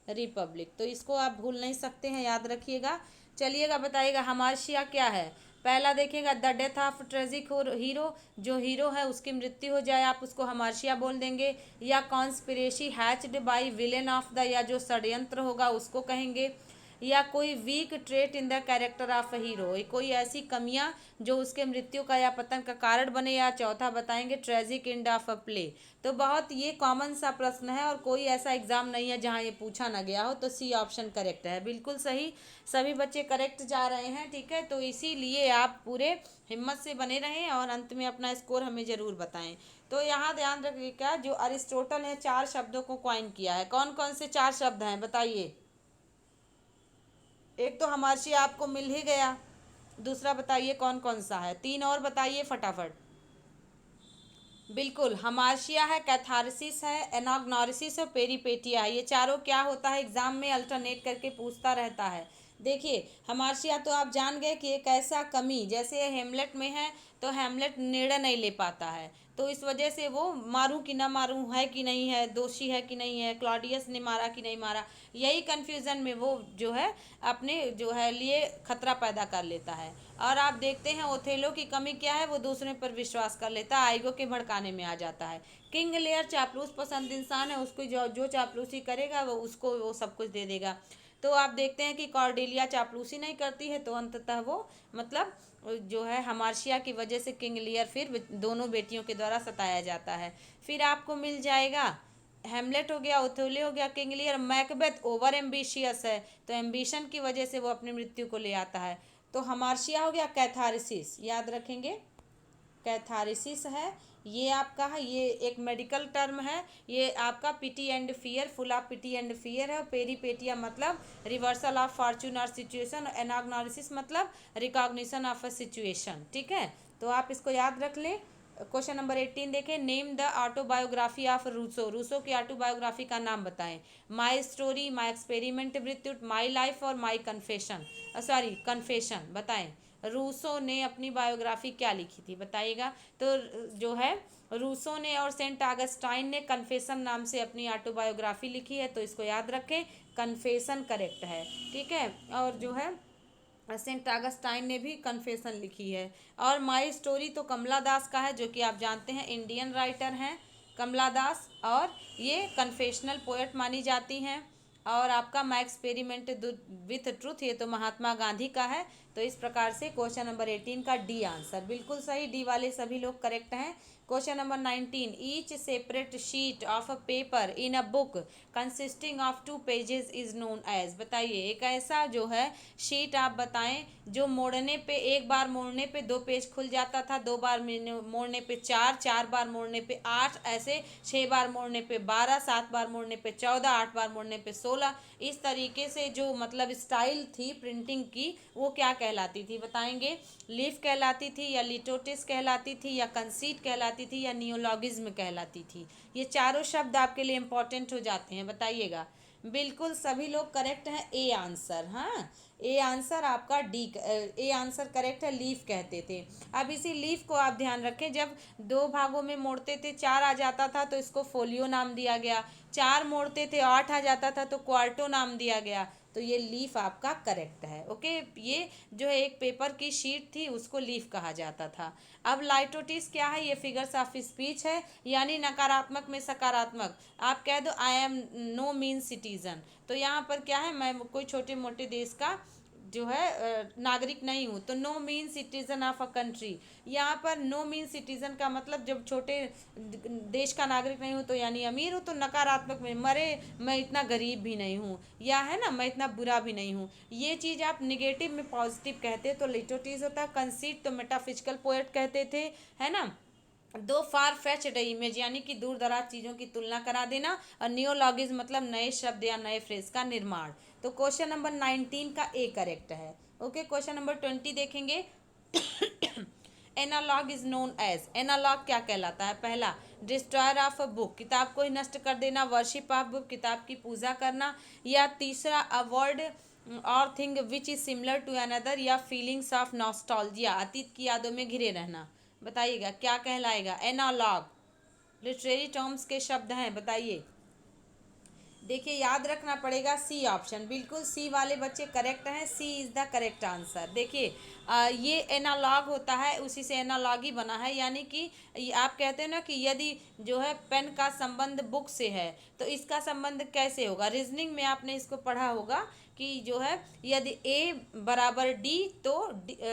रिपब्लिक। तो इसको आप भूल नहीं सकते हैं, याद रखिएगा। चलिएगा बताइएगा हमार्शिया क्या है। पहला देखिएगा the death of tragic hero, जो हीरो है उसकी मृत्यु हो जाए आप उसको हमार्शिया बोल देंगे, या conspiracy hatched by villain of the, या जो षड्यंत्र होगा उसको कहेंगे, या कोई weak trait in the character of a hero, कोई ऐसी कमियां जो उसके मृत्यु का या पतन का कारण बने, या चौथा बताएंगे tragic end of a play. तो बहुत ये कॉमन सा प्रश्न है, और कोई ऐसा एग्जाम नहीं है जहां ये पूछा ना गया हो। तो सी ऑप्शन करेक्ट है, बिल्कुल सही, सभी बच्चे करेक्ट जा रहे हैं। ठीक है, तो इसीलिए आप पूरे हिम्मत से बने रहें, और अंत में अपना स्कोर हमें ज़रूर बताएं। तो यहाँ ध्यान रखिएगा, जो अरिस्टोटल ने 4 शब्दों को कॉइन किया है, कौन कौन से 4 शब्द हैं बताइए। एक तो हमार्शिया आपको मिल ही गया, दूसरा बताइए कौन कौन सा है, 3 और बताइए फटाफट। बिल्कुल, हमार्शिया है, कैथारसिस है, एनाग्नोरिसिस और पेरिपेटिया है। ये चारों क्या होता है, एग्जाम में अल्टरनेट करके पूछता रहता है। देखिए हमार्शिया तो आप जान गए कि एक ऐसा कमी, जैसे हेमलेट में है तो हेमलेट निर्णय नहीं ले पाता है, तो इस वजह से वो मारूं कि ना मारूं, है कि नहीं है, दोषी है कि नहीं है, क्लॉडियस ने मारा कि नहीं मारा, यही कन्फ्यूज़न में वो जो है अपने जो है लिए खतरा पैदा कर लेता है। और आप देखते हैं ओथेलो की कमी क्या है, वो दूसरे पर विश्वास कर लेता है, आइगो के भड़काने में आ जाता है। किंग लेयर चापलूस पसंद इंसान है, उसको जो जो चापलूसी करेगा वो उसको वो सब कुछ दे देगा। तो तो आप देखते हैं कि कॉर्डेलिया चापलूसी नहीं करती है, तो अंततः वो मतलब जो है हमार्शिया की वजह से किंग लियर फिर दोनों बेटियों के द्वारा सताया जाता है। फिर आपको मिल जाएगा हेमलेट हो गया, ओथेलो हो गया, King Lear. Macbeth over ambitious है, तो एम्बिशन की वजह से वो अपनी मृत्यु को ले आता है। तो हमार्शिया हो गया कैथारसिस, याद रखेंगे कैथारसिस है। ये आपका है, ये एक मेडिकल टर्म है। ये आपका pity and fear, full of pity and fear है। पेरीपेटिया मतलब रिवर्सल ऑफ फॉर्चून और सिचुएशन। एनाग्नोसिस मतलब रिकॉग्निशन ऑफ अ सिचुएशन। ठीक है, तो आप इसको याद रख लें। क्वेश्चन नंबर 18 देखें, name the autobiography of Rousseau. Rousseau की ऑटोबायोग्राफी का नाम बताएं। My story, my experiment with my life और माई कन्फेशन, सॉरी कन्फेशन, बताएं रूसो ने अपनी बायोग्राफी क्या लिखी थी, बताइएगा। तो जो है रूसो ने और सेंट ऑगस्टाइन ने कन्फेशन नाम से अपनी ऑटोबायोग्राफी लिखी है, तो इसको याद रखें, कन्फेशन करेक्ट है। ठीक है, और जो है सेंट ऑगस्टाइन ने भी कन्फेशन लिखी है। और माई स्टोरी तो कमला दास का है, जो कि आप जानते हैं इंडियन राइटर हैं कमला दास, और ये कन्फेशनल पोएट मानी जाती हैं। और आपका माई एक्सपेरिमेंट विथ ट्रूथ, ये तो महात्मा गांधी का है। तो इस प्रकार से क्वेश्चन नंबर 18 का डी आंसर बिल्कुल सही, डी वाले सभी लोग करेक्ट हैं। Question number 19, each separate sheet of a paper in a book consisting of 2 pages is known as. बताइए एक ऐसा जो है शीट आप बताएं जो मोड़ने पे, एक बार मोड़ने पे 2 पेज खुल जाता था, 2 बार मोड़ने पे 4, 4 बार मोड़ने पे 8, ऐसे 6 बार मोड़ने पे 12, 7 बार मोड़ने पे 14, 8 बार मोड़ने पे 16। इस तरीके से जो मतलब स्टाइल थी प्रिंटिंग की, वो क्या कहलाती थी बताएंगे। लीफ कहलाती थी, या लिटोटिस कहलाती थी, या कंसीट कहलाती थी, या नियोलॉगिज्म कहलाती थी। ये चारों शब्द आपके लिए इंपॉर्टेंट हो जाते हैं, बताइएगा। बिल्कुल सभी लोग करेक्ट हैं, ए आंसर। हाँ, ए आंसर आपका डी, ए आंसर करेक्ट है, लीफ कहते थे। अब इसी लीफ को आप ध्यान रखें, जब 2 भागों में मोड़ते थे 4 आ जाता था, तो इसको फोलियो नाम दिया गया। 4 मोड़ते थे 8 आ जाता था, तो क्वार्टो नाम दिया गया। तो ये लीफ आपका करेक्ट है। ओके, ये जो है एक पेपर की शीट थी, उसको लीफ कहा जाता था। अब लाइटोटिस क्या है, ये फिगर्स ऑफ स्पीच है, यानी नकारात्मक में सकारात्मक। आप कह दो I am no mean citizen, तो यहाँ पर क्या है, मैं कोई छोटे मोटे देश का जो है नागरिक नहीं हूँ, तो no mean citizen of a country. यहाँ पर नो मीन सिटीजन का मतलब जब छोटे देश का नागरिक नहीं हूँ तो यानी अमीर हूँ, तो नकारात्मक में मरे, मैं इतना गरीब भी नहीं हूँ, या है ना मैं इतना बुरा भी नहीं हूँ। ये चीज़ आप निगेटिव में पॉजिटिव कहते तो लिटोटीज होता। कंसीट तो मेटाफिजिकल पोएट कहते थे, है ना। दो फार फेच्ड इमेज यानी कि दूर दराज चीज़ों की तुलना करा देना। और नियोलॉगिज्म मतलब नए शब्द या नए फ्रेज का निर्माण। तो क्वेश्चन नंबर 19 का ए करेक्ट है। ओके, क्वेश्चन नंबर 20 देखेंगे। Analogue is known as, analogue क्या कहलाता है। पहला, डिस्ट्रॉयर ऑफ अ बुक, किताब को ही नष्ट कर देना। वर्शिप ऑफ बुक, किताब की पूजा करना। या तीसरा, a word or thing which is similar to another, या फीलिंग्स ऑफ नॉस्टैल्जिया, अतीत की यादों में घिरे रहना। बताइएगा क्या कहलाएगा। एनालॉग लिटरेरी टर्म्स के शब्द हैं, बताइए। देखिए याद रखना पड़ेगा, सी ऑप्शन, बिल्कुल सी वाले बच्चे करेक्ट हैं, सी इज़ द करेक्ट आंसर। देखिए ये एनालॉग होता है, उसी से एनालॉगी बना है, यानी कि आप कहते हैं ना कि यदि जो है पेन का संबंध बुक से है, तो इसका संबंध कैसे होगा। रीजनिंग में आपने इसको पढ़ा होगा कि जो है यदि ए बराबर डी, तो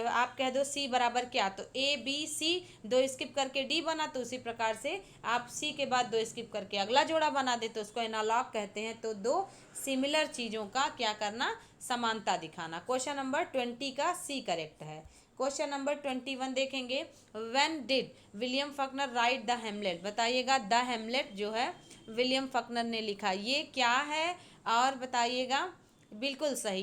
आप कह दो सी बराबर क्या, तो ए बी सी, 2 स्किप करके डी बना, तो उसी प्रकार से आप सी के बाद 2 स्किप करके अगला जोड़ा बना दे, तो उसको एनालॉग कहते हैं। तो 2 सिमिलर चीज़ों का क्या करना, समानता दिखाना। क्वेश्चन नंबर 20 का सी करेक्ट है। क्वेश्चन नंबर 21 देखेंगे। When did William Faulkner write the Hamlet. बताइएगा द हेमलेट जो है विलियम फकनर ने लिखा, ये क्या है, और बताइएगा। बिल्कुल सही,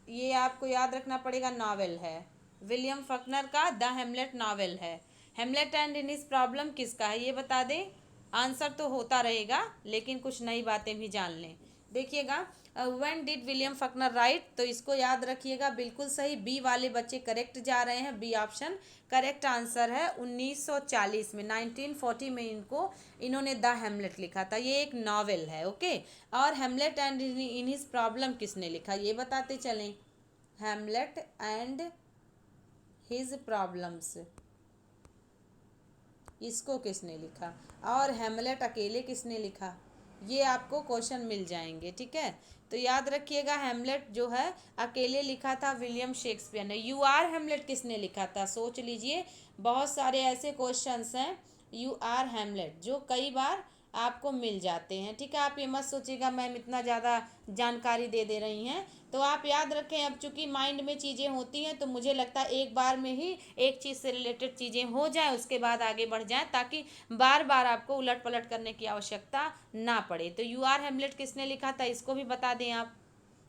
ये आपको याद रखना पड़ेगा, नावल है। विलियम फकनर का द हेमलेट नावल है। Hamlet and in his problem किसका है, ये बता दें। आंसर तो होता रहेगा, लेकिन कुछ नई बातें भी जान लें। देखिएगा, when did William Faulkner right, तो इसको याद रखिएगा, बिल्कुल सही, बी वाले बच्चे करेक्ट जा रहे हैं, बी ऑप्शन करेक्ट आंसर है। 1940 में, 1940 में इन्होंने द हेमलेट लिखा था, ये एक नावल है। ओके, और Hamlet and in his problem किसने लिखा, ये बताते चलें। हेमलेट एंड हिज प्रॉब्लम्स, इसको किसने लिखा, और हेमलेट अकेले किसने लिखा, ये आपको क्वेश्चन मिल जाएंगे। ठीक है, तो याद रखिएगा हेमलेट जो है अकेले लिखा था विलियम शेक्सपियर ने। यू आर हेमलेट किसने लिखा था, सोच लीजिए। बहुत सारे ऐसे क्वेश्चंस हैं यू आर हेमलेट जो कई बार आपको मिल जाते हैं, ठीक है। आप ये मत सोचिएगा मैम इतना ज़्यादा जानकारी दे रही हैं, तो आप याद रखें। अब चूंकि माइंड में चीज़ें होती हैं तो मुझे लगता है एक बार में ही एक चीज़ से रिलेटेड चीज़ें हो जाएं, उसके बाद आगे बढ़ जाएं, ताकि बार बार आपको उलट पलट करने की आवश्यकता ना पड़े। तो यू आर हेमलेट किसने लिखा था इसको भी बता दें आप।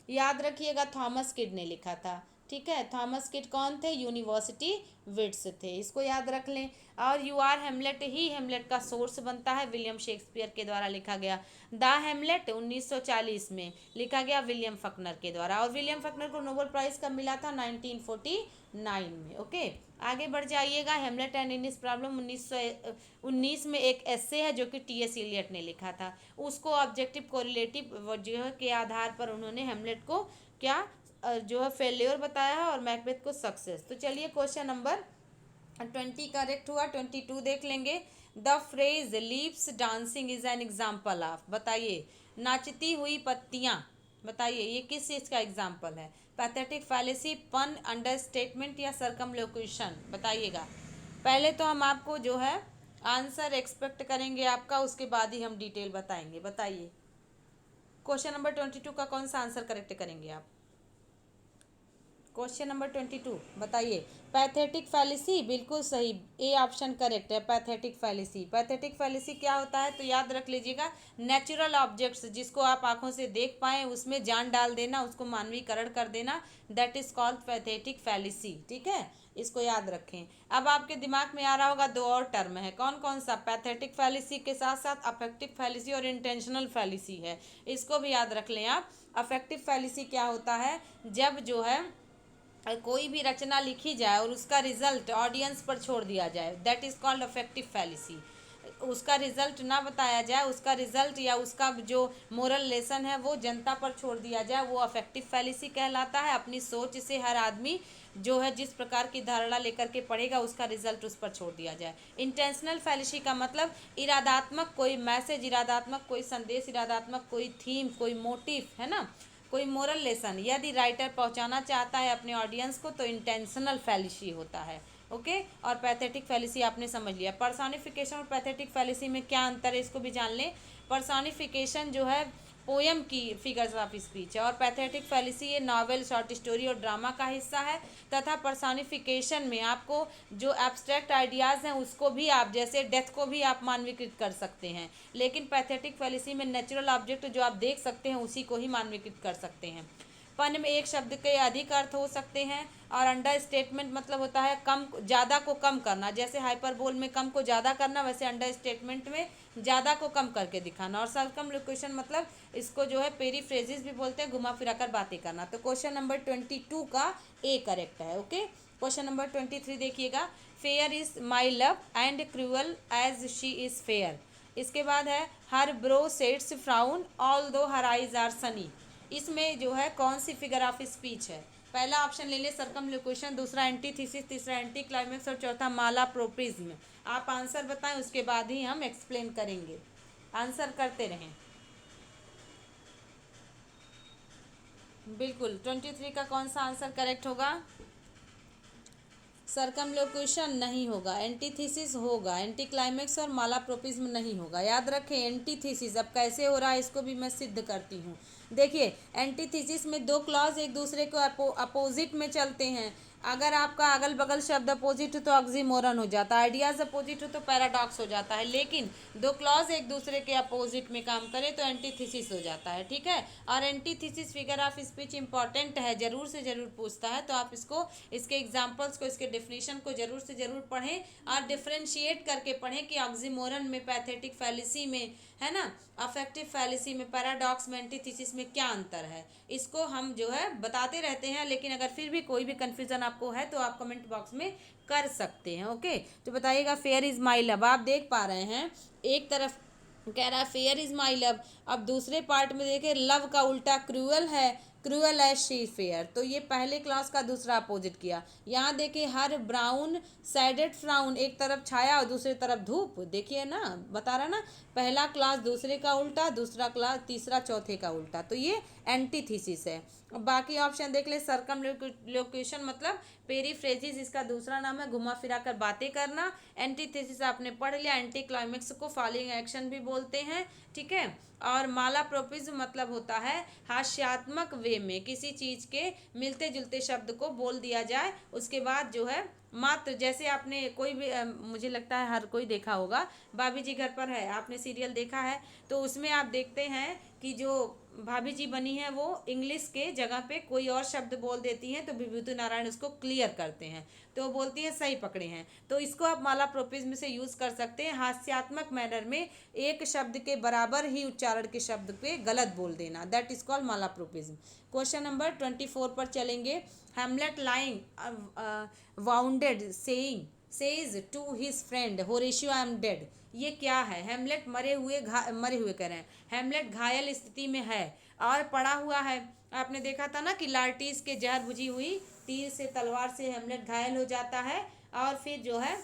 याद रखिएगा थॉमस किड ने लिखा था, ठीक है। थॉमस किड कौन थे, यूनिवर्सिटी विट्स थे, इसको याद रख लें। और यू आर हेमलेट ही हेमलेट का सोर्स बनता है, विलियम शेक्सपियर के द्वारा लिखा गया। द हेमलेट 1940 में लिखा गया विलियम फकनर के द्वारा, और विलियम फकनर को नोबेल प्राइज कब मिला था, 1949 में। ओके, आगे बढ़ जाइएगा। हेमलेट एंड इनिस प्रॉब्लम 1919 में एक एस्से है जो कि टी.एस. इलियट ने लिखा था। उसको ऑब्जेक्टिव कोरिलेटिव जो है के आधार पर उन्होंने हेमलेट को क्या जो है फेल्योर बताया है और मैकबेथ को सक्सेस। तो चलिए क्वेश्चन नंबर 20 करेक्ट हुआ। 22 देख लेंगे। The phrase leaves dancing is an example of, बताइए नाचती हुई पत्तियां, बताइए ये किस चीज का एग्जाम्पल है। पैथेटिक फैलेसी, पन, अंडर स्टेटमेंट या सरकमलोक्यूशन, बताइएगा। पहले तो हम आपको जो है आंसर एक्सपेक्ट करेंगे आपका, उसके बाद ही हम डिटेल बताएंगे। बताइए क्वेश्चन नंबर 22 का कौन सा आंसर करेक्ट करेंगे आप। क्वेश्चन नंबर 22 बताइए। पैथेटिक फैलिसी, बिल्कुल सही, ए ऑप्शन करेक्ट है। पैथेटिक फैलिसी, पैथेटिक फैलिसी क्या होता है तो याद रख लीजिएगा, नेचुरल ऑब्जेक्ट्स जिसको आप आंखों से देख पाएँ उसमें जान डाल देना, उसको मानवीकरण कर देना, that is called pathetic fallacy, ठीक है। इसको याद रखें। अब आपके दिमाग में आ रहा होगा दो और टर्म है, कौन कौन सा, पैथेटिक फैलिसी के साथ साथ अफेक्टिव फैलिसी और इंटेंशनल फैलिसी है, इसको भी याद रख लें आप। अफेक्टिव फैलिसी क्या होता है, जब जो है कोई भी रचना लिखी जाए और उसका रिजल्ट ऑडियंस पर छोड़ दिया जाए, that is called affective fallacy. उसका रिजल्ट ना बताया जाए, उसका रिजल्ट या उसका जो मोरल लेसन है वो जनता पर छोड़ दिया जाए, वो अफेक्टिव फैलिसी कहलाता है। अपनी सोच से हर आदमी जो है जिस प्रकार की धारणा लेकर के पढ़ेगा उसका रिजल्ट उस पर छोड़ दिया जाए। इंटेंशनल फैलिसी का मतलब इरादात्मक कोई मैसेज, इरादात्मक कोई संदेश, इरादात्मक कोई थीम, कोई मोटिव, है ना, कोई मोरल लेसन यदि राइटर पहुंचाना चाहता है अपने ऑडियंस को तो इंटेंशनल फैलिसी होता है। ओके, और पैथेटिक फैलिसी आपने समझ लिया। पर्सोनिफिकेशन और पैथेटिक फैलिसी में क्या अंतर है इसको भी जान लें। पर्सोनिफिकेशन जो है पोयम की फिगर्स ऑफ स्पीच है, और पैथेटिक फैलिसी ये नॉवेल, शॉर्ट स्टोरी और ड्रामा का हिस्सा है। तथा पर्सोनिफिकेशन में आपको जो एब्स्ट्रैक्ट आइडियाज़ हैं उसको भी आप, जैसे डेथ को भी आप मानवीकृत कर सकते हैं, लेकिन पैथेटिक फैलिसी में नेचुरल ऑब्जेक्ट जो आप देख सकते हैं उसी को ही मानवीकृत कर सकते हैं। पन में एक शब्द के अधिक अर्थ हो सकते हैं, और अंडर स्टेटमेंट मतलब होता है कम, ज़्यादा को कम करना, जैसे हाइपरबोल में कम को ज़्यादा करना, वैसे अंडर स्टेटमेंट में ज़्यादा को कम करके दिखाना। और सर्कमलोक्यूशन मतलब इसको जो है पेरीफ्रेजिस भी बोलते हैं, घुमा फिरा कर बातें करना। तो क्वेश्चन नंबर 22 का ए करेक्ट है। ओके, क्वेश्चन नंबर 23 देखिएगा। Fair is my love and cruel as she is fair. इसके बाद है her brow sets frown although her eyes are Sunny. इसमें जो है कौन सी फिगर ऑफ स्पीच है। पहला ऑप्शन ले ले सर्कमलोक्यूशन, दूसरा एंटीथीसिस, तीसरा एंटी क्लाइमेक्स और चौथा मालाप्रोपिज्म। आप आंसर बताएं उसके बाद ही हम एक्सप्लेन करेंगे, आंसर करते रहें। बिल्कुल 23 का कौन सा आंसर करेक्ट होगा। सर्कमलोक्यूशन नहीं होगा, एंटीथीसिस होगा, एंटी क्लाइमेक्स और मालाप्रोपिज्म नहीं होगा। याद रखें एंटीथीसिस अब कैसे हो रहा है इसको भी मैं सिद्ध करती हूँ। देखिए एंटीथीसिस में दो क्लॉज एक दूसरे को अपोजिट में चलते हैं। अगर आपका अगल बगल शब्द अपोजिट हो तो ऑक्सीमोरन हो जाता है, आइडियाज अपोजिट हो तो पैराडॉक्स हो जाता है, लेकिन दो क्लॉज एक दूसरे के अपोजिट में काम करें तो एंटीथीसिस हो जाता है, ठीक है। और antithesis figure of speech important है, जरूर से जरूर पूछता है, तो आप इसको, इसके एग्जाम्पल्स को, इसके डेफिनेशन को जरूर से जरूर पढ़ें और डिफ्रेंशिएट करके पढ़ें कि ऑक्सीमोरन में, पैथेटिक फैलिसी में, है ना, अफेक्टिव फैलिसी में, पैराडॉक्स में, एंटीथीसिस में क्या अंतर है। इसको हम जो है बताते रहते हैं, लेकिन अगर फिर भी कोई भी कन्फ्यूजन आपको है तो आप कमेंट बॉक्स में कर सकते हैं। ओके, तो बताइएगा फेयर इज माई लव, आप देख पा रहे हैं एक तरफ कह रहा है फेयर इज माई लव, अब दूसरे पार्ट में देखें लव का उल्टा क्रूअल है, क्रूअल एज शी फेयर, तो ये पहले क्लास का दूसरा अपोजिट किया। यहाँ देखिए हर ब्राउन सैडेड फ्राउन, एक तरफ छाया और दूसरी तरफ धूप, देखिए ना, बता रहा ना, पहला क्लास दूसरे का उल्टा, दूसरा क्लास तीसरा चौथे का उल्टा, तो ये एंटीथीसिस है। बाकी ऑप्शन देख ले, सरकम लोकेशन मतलब पेरीफ्रेजिस इसका दूसरा नाम है, घुमा फिरा कर बातें करना। एंटीथेसिस आपने पढ़ लिया, एंटी क्लाइमेक्स को फॉलोइंग एक्शन भी बोलते हैं, ठीक है। और मालाप्रोपिज्म मतलब होता है हास्यात्मक वे में किसी चीज के मिलते जुलते शब्द को बोल दिया जाए, उसके बाद जो है मात्र, जैसे आपने कोई भी मुझे लगता है हर कोई देखा होगा, भाभी जी घर पर है, आपने सीरियल देखा है, तो उसमें आप देखते हैं कि जो भाभी जी बनी है वो इंग्लिश के जगह पे कोई और शब्द बोल देती हैं, तो विभूति नारायण उसको क्लियर करते हैं, तो वो बोलती हैं सही पकड़े हैं। तो इसको आप मालाप्रोपिज्म से यूज कर सकते हैं, हास्यात्मक मैनर में एक शब्द के बराबर ही उच्चारण के शब्द पे गलत बोल देना, that is called malapropism. Question number 24 पर चलेंगे। Hamlet lying wounded saying says to his friend Horatio I am dead, ये क्या है? हेमलेट मरे हुए कह रहे हैं, हेमलेट घायल स्थिति में है और पड़ा हुआ है। आपने देखा था ना कि लार्टिस के जहर बुझी हुई तीर से, तलवार से हेमलेट घायल हो जाता है और फिर जो है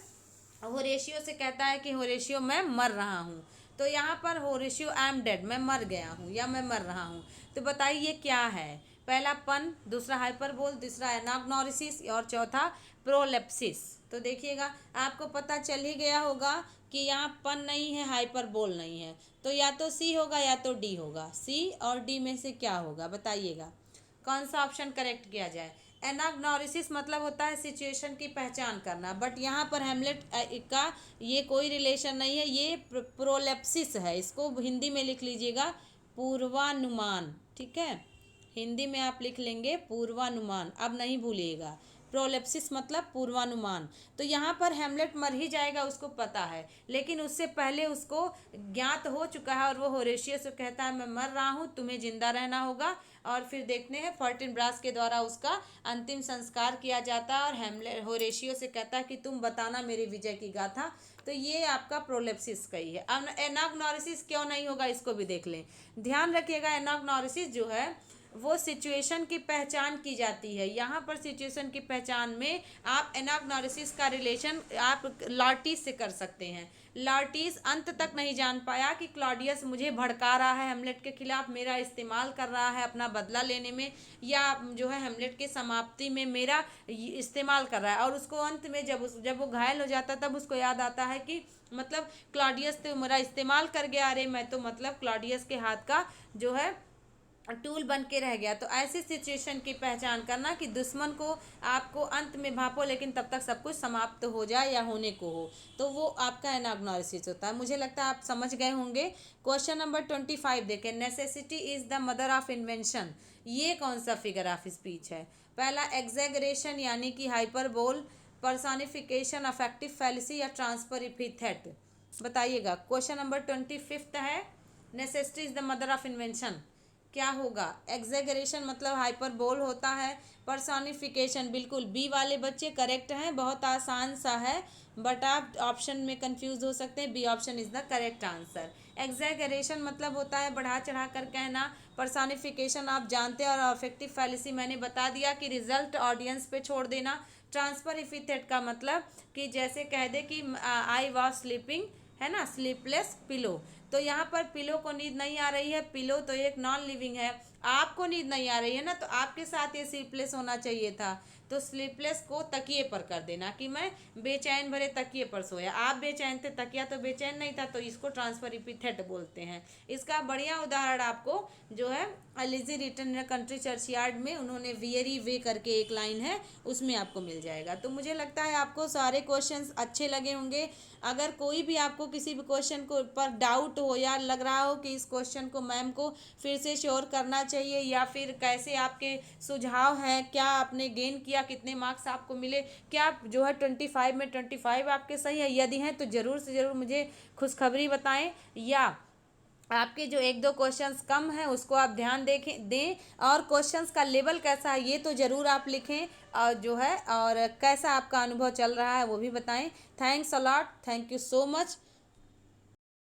होरेशियो से कहता है कि होरेशियो मैं मर रहा हूँ। तो यहाँ पर होरेशियो आई एम डेड, मैं मर गया हूँ या मैं मर रहा हूँ। तो बताइए ये क्या है? पहला पन, दूसरा हाइपरबोल, तीसरा एनाग्नोरिसिस और चौथा प्रोलेप्सिस। तो देखिएगा आपको पता चल ही गया होगा कि यहाँ पन नहीं है, हाइपरबोल नहीं है, तो या तो सी होगा या तो डी होगा। सी और डी में से क्या होगा बताइएगा, कौन सा ऑप्शन करेक्ट किया जाए? एनाग्नोरिसिस मतलब होता है सिचुएशन की पहचान करना, बट यहाँ पर हेमलेट का ये कोई रिलेशन नहीं है, ये प्रोलेप्सिस है। इसको हिंदी में लिख लीजिएगा पूर्वानुमान, ठीक है, हिंदी में आप लिख लेंगे पूर्वानुमान, अब नहीं भूलिएगा। प्रोलेप्सिस मतलब पूर्वानुमान। तो यहाँ पर हेमलेट मर ही जाएगा उसको पता है, लेकिन उससे पहले उसको ज्ञात हो चुका है और वो होरेशियो से कहता है मैं मर रहा हूँ, तुम्हें जिंदा रहना होगा। और फिर देखते हैं फर्टिनब्रास के द्वारा उसका अंतिम संस्कार किया जाता है और हेमलेट होरेशियो से कहता है कि तुम बताना मेरी विजय की गाथा। तो ये आपका प्रोलेप्सिस का ही है। अब एनाग्नोरिसिस क्यों नहीं होगा इसको भी देख लें, ध्यान रखिएगा। एनाग्नोरिसिस जो है वो सिचुएशन की पहचान की जाती है। यहाँ पर सिचुएशन की पहचान में आप एनाग्नोरिसिस का रिलेशन आप लार्टिस से कर सकते हैं। लार्टिस अंत तक नहीं जान पाया कि क्लॉडियस मुझे भड़का रहा है हेमलेट के खिलाफ, मेरा इस्तेमाल कर रहा है अपना बदला लेने में, या जो है हेमलेट के समाप्ति में मेरा इस्तेमाल कर रहा है। और उसको अंत में जब वो घायल हो जाता तब उसको याद आता है कि मतलब क्लॉडियस तो मेरा इस्तेमाल कर गया, अरे मैं तो मतलब क्लॉडियस के हाथ का जो है टूल बन के रह गया। तो ऐसी सिचुएशन की पहचान करना कि दुश्मन को आपको अंत में भापो लेकिन तब तक सब कुछ समाप्त हो जाए या होने को हो, तो वो आपका एनाग्नोरिसिस होता है। मुझे लगता है आप समझ गए होंगे। क्वेश्चन नंबर 25 देखें। Necessity is the mother of invention, ये कौन सा फिगर ऑफ स्पीच है? पहला एग्जैगरेशन यानी कि हाइपरबोल, पर्सोनिफिकेशन, अफेक्टिव फैलेसी या ट्रांसफर इपिथेट, बताइएगा। क्वेश्चन नंबर 25 है necessity is the mother of invention, क्या होगा? एग्जेगरेशन मतलब हाइपरबोल होता है, पर्सोनिफिकेशन बिल्कुल बी वाले बच्चे करेक्ट हैं, बहुत आसान सा है, बट आप ऑप्शन में कंफ्यूज हो सकते हैं, B option is the correct answer. Exaggeration मतलब होता है बढ़ा चढ़ा कर कहना, पर्सोनिफिकेशन आप जानते हैं, और अफेक्टिव फैलेसी मैंने बता दिया कि रिजल्ट ऑडियंस पे छोड़ देना। ट्रांसफर इपिथेट का मतलब कि जैसे कह दे कि आई वॉज स्लीपिंग, है ना, स्लीपलेस पिलो, तो यहाँ पर पिलो को नींद नहीं आ रही है, पिलो तो एक नॉन लिविंग है, आपको नींद नहीं आ रही है ना, तो आपके साथ ये स्लीपलेस होना चाहिए था, तो स्लीपलेस को तकिए पर कर देना कि मैं बेचैन भरे तकिए पर सोया, आप बेचैन थे, तकिया तो बेचैन नहीं था, तो इसको ट्रांसफर इपिथेट बोलते हैं। इसका बढ़िया उदाहरण आपको जो है अलिजी रिटर्न इन कंट्री चर्चयार्ड में उन्होंने वियरी वे करके एक लाइन है, उसमें आपको मिल जाएगा। तो मुझे लगता है आपको सारे क्वेश्चंस अच्छे लगे होंगे। अगर कोई भी आपको किसी भी क्वेश्चन को पर डाउट हो या लग रहा हो कि इस क्वेश्चन को मैम को फिर से श्योर करना चाहिए, या फिर कैसे आपके सुझाव हैं, क्या आपने गेन किया, कितने मार्क्स आपको मिले, क्या जो है 25 में 25 आपके सही है, यदि हैं तो ज़रूर से ज़रूर मुझे खुशखबरी बताएं, या आपके जो एक दो क्वेश्चंस कम हैं उसको आप ध्यान दें, और क्वेश्चंस का लेवल कैसा है ये तो ज़रूर आप लिखें, और जो है और कैसा आपका अनुभव चल रहा है वो भी बताएं। Thanks a lot, thank you so much.